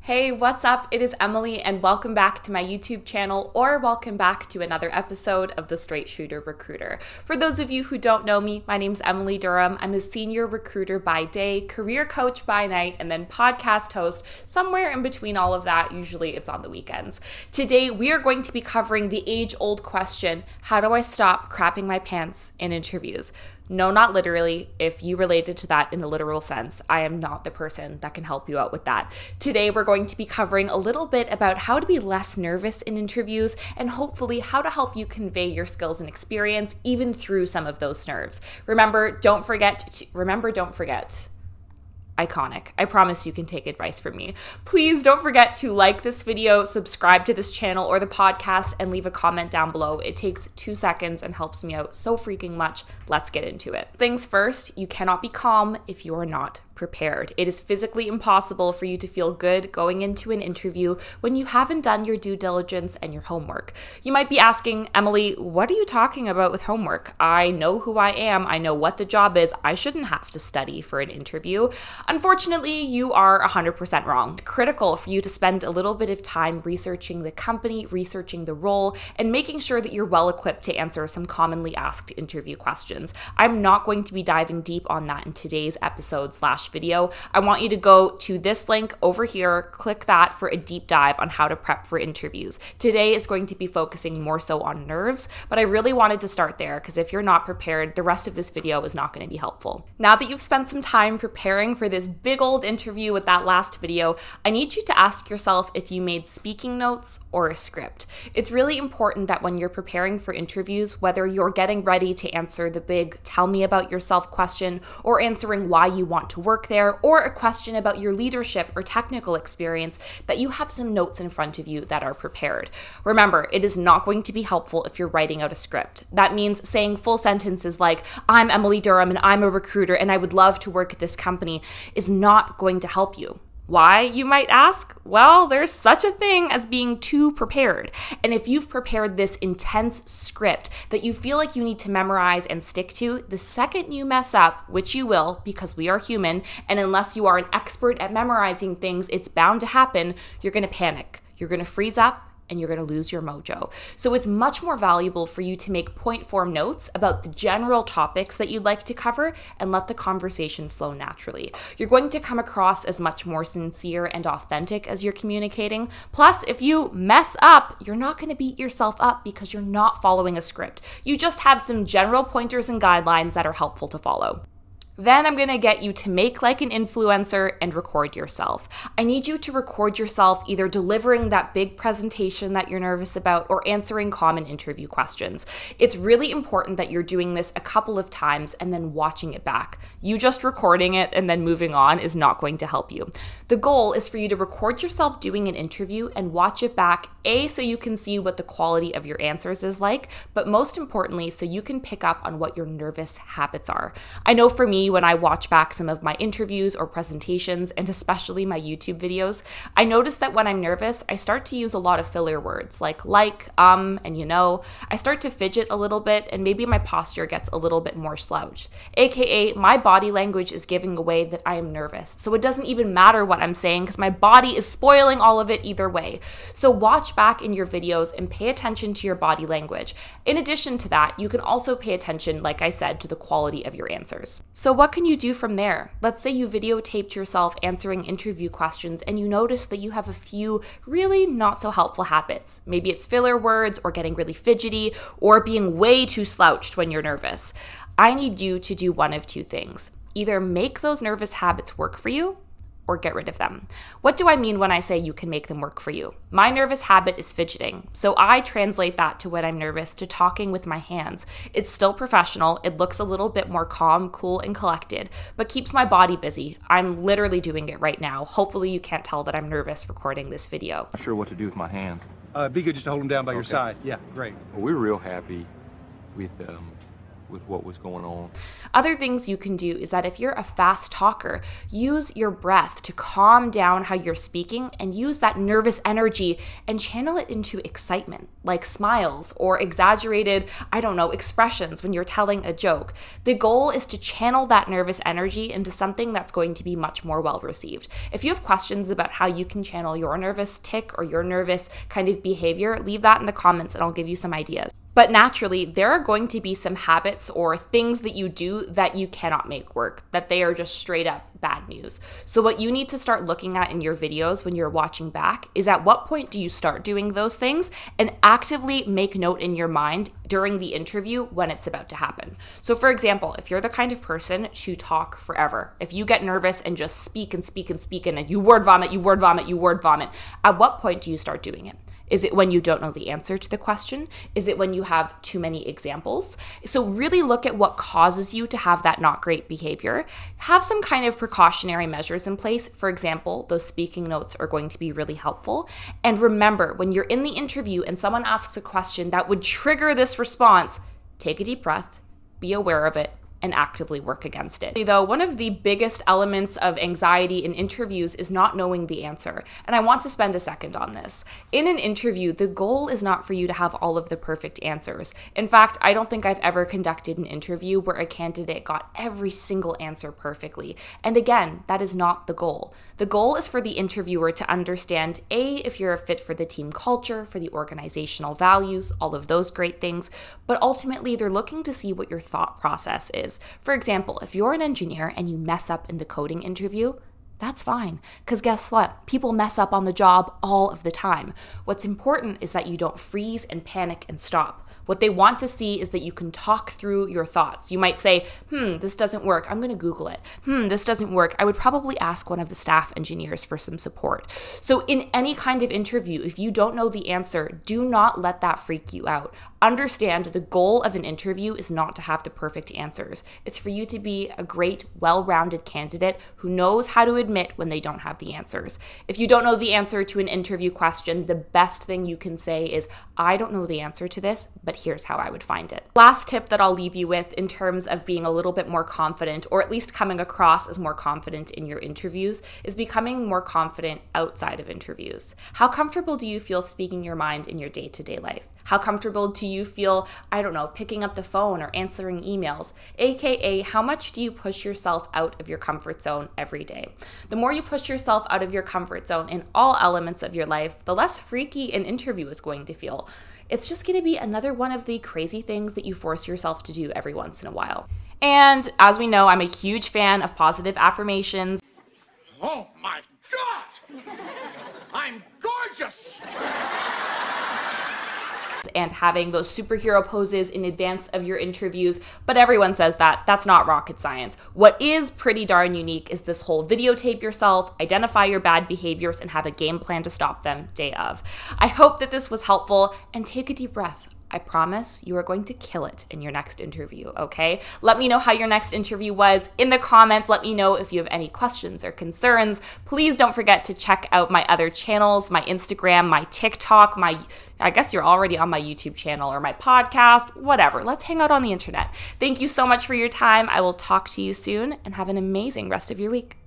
Hey, what's up? It is Emily, and welcome back to my YouTube channel, or welcome back to another episode of The Straight Shooter Recruiter. For those of you who don't know me, my name's Emily Durham. I'm a senior recruiter by day, career coach by night, and then podcast host somewhere in between all of that. Usually it's on the weekends. Today, we are going to be covering the age-old question, how do I stop crapping my pants in interviews? No, not literally. If you related to that in a literal sense, I am not the person that can help you out with that. Today, we're going to be covering a little bit about how to be less nervous in interviews and hopefully how to help you convey your skills and experience even through some of those nerves. Remember, don't forget. Iconic. I promise you can take advice from me. Please don't forget to like this video, subscribe to this channel or the podcast, and leave a comment down below. It takes 2 seconds and helps me out so freaking much. Let's get into it. Things first, you cannot be calm if you are not prepared. It is physically impossible for you to feel good going into an interview when you haven't done your due diligence and your homework. You might be asking, Emily, what are you talking about with homework? I know who I am. I know what the job is. I shouldn't have to study for an interview. Unfortunately, you are 100% wrong. It's critical for you to spend a little bit of time researching the company, researching the role, and making sure that you're well equipped to answer some commonly asked interview questions. I'm not going to be diving deep on that in today's episode/video. I want you to go to this link over here, click that for a deep dive on how to prep for interviews. Today is going to be focusing more so on nerves, but I really wanted to start there because if you're not prepared, the rest of this video is not going to be helpful. Now that you've spent some time preparing for this big old interview with that last video, I need you to ask yourself if you made speaking notes or a script. It's really important that when you're preparing for interviews, whether you're getting ready to answer the big tell me about yourself question or answering why you want to work there, or a question about your leadership or technical experience, that you have some notes in front of you that are prepared. Remember, it is not going to be helpful if you're writing out a script. That means saying full sentences like, I'm Emily Durham and I'm a recruiter and I would love to work at this company is not going to help you. Why, you might ask? Well, there's such a thing as being too prepared. And if you've prepared this intense script that you feel like you need to memorize and stick to, the second you mess up, which you will because we are human, and unless you are an expert at memorizing things, it's bound to happen, you're going to panic. You're going to freeze up and you're going to lose your mojo. So it's much more valuable for you to make point form notes about the general topics that you'd like to cover and let the conversation flow naturally. You're going to come across as much more sincere and authentic as you're communicating. Plus, if you mess up, you're not going to beat yourself up because you're not following a script. You just have some general pointers and guidelines that are helpful to follow. Then I'm going to get you to make like an influencer and record yourself. I need you to record yourself either delivering that big presentation that you're nervous about or answering common interview questions. It's really important that you're doing this a couple of times and then watching it back. You just recording it and then moving on is not going to help you. The goal is for you to record yourself doing an interview and watch it back, so you can see what the quality of your answers is like, but most importantly, so you can pick up on what your nervous habits are. I know for me, when I watch back some of my interviews or presentations, and especially my YouTube videos, I notice that when I'm nervous, I start to use a lot of filler words like, and you know. I start to fidget a little bit, and maybe my posture gets a little bit more slouched. AKA, my body language is giving away that I am nervous. So it doesn't even matter what I'm saying because my body is spoiling all of it either way. So watch back in your videos and pay attention to your body language. In addition to that, you can also pay attention, like I said, to the quality of your answers. So what can you do from there? Let's say you videotaped yourself answering interview questions and you notice that you have a few really not so helpful habits. Maybe it's filler words or getting really fidgety or being way too slouched when you're nervous. I need you to do one of two things. Either make those nervous habits work for you or get rid of them. What do I mean when I say you can make them work for you? My nervous habit is fidgeting, so I translate that to when I'm nervous to talking with my hands. It's still professional, it looks a little bit more calm, cool, and collected, but keeps my body busy. I'm literally doing it right now. Hopefully you can't tell that I'm nervous recording this video. Not sure what to do with my hands. Be good just to hold them down by your side. Yeah, great. Well, we're real happy with with what was going on. Other things you can do is that if you're a fast talker, use your breath to calm down how you're speaking and use that nervous energy and channel it into excitement, like smiles or exaggerated, expressions when you're telling a joke. The goal is to channel that nervous energy into something that's going to be much more well received. If you have questions about how you can channel your nervous tic or your nervous kind of behavior, leave that in the comments and I'll give you some ideas. But naturally, there are going to be some habits or things that you do that you cannot make work, that they are just straight up bad news. So what you need to start looking at in your videos when you're watching back is at what point do you start doing those things and actively make note in your mind during the interview when it's about to happen. So for example, if you're the kind of person to talk forever, if you get nervous and just speak and speak and speak and you word vomit, at what point do you start doing it? Is it when you don't know the answer to the question? Is it when you have too many examples? So really look at what causes you to have that not great behavior. Have some kind of precautionary measures in place. For example, those speaking notes are going to be really helpful. And remember, when you're in the interview and someone asks a question that would trigger this response, take a deep breath, be aware of it, and actively work against it. Though one of the biggest elements of anxiety in interviews is not knowing the answer, and I want to spend a second on this. In an interview, the goal is not for you to have all of the perfect answers. In fact, I don't think I've ever conducted an interview where a candidate got every single answer perfectly. And again, that is not the goal. The goal is for the interviewer to understand, A, if you're a fit for the team culture, for the organizational values, all of those great things, but ultimately they're looking to see what your thought process is. For example, if you're an engineer and you mess up in the coding interview, that's fine, because guess what? People mess up on the job all of the time. What's important is that you don't freeze and panic and stop. What they want to see is that you can talk through your thoughts. You might say, this doesn't work. I'm going to Google it. This doesn't work. I would probably ask one of the staff engineers for some support. So in any kind of interview, if you don't know the answer, do not let that freak you out. Understand the goal of an interview is not to have the perfect answers. It's for you to be a great, well-rounded candidate who knows how to admit when they don't have the answers. If you don't know the answer to an interview question, the best thing you can say is, I don't know the answer to this, but here's how I would find it. Last tip that I'll leave you with in terms of being a little bit more confident, or at least coming across as more confident in your interviews, is becoming more confident outside of interviews. How comfortable do you feel speaking your mind in your day-to-day life? How comfortable do you feel, picking up the phone or answering emails? AKA, how much do you push yourself out of your comfort zone every day? The more you push yourself out of your comfort zone in all elements of your life, the less freaky an interview is going to feel. It's just going to be another one of the crazy things that you force yourself to do every once in a while. And as we know, I'm a huge fan of positive affirmations. Oh my God! I'm gorgeous! And having those superhero poses in advance of your interviews, but everyone says that. That's not rocket science. What is pretty darn unique is this whole videotape yourself, identify your bad behaviors, and have a game plan to stop them day of. I hope that this was helpful, and take a deep breath. I promise you are going to kill it in your next interview, okay? Let me know how your next interview was in the comments. Let me know if you have any questions or concerns. Please don't forget to check out my other channels, my Instagram, my TikTok, I guess you're already on my YouTube channel or my podcast, whatever. Let's hang out on the internet. Thank you so much for your time. I will talk to you soon and have an amazing rest of your week.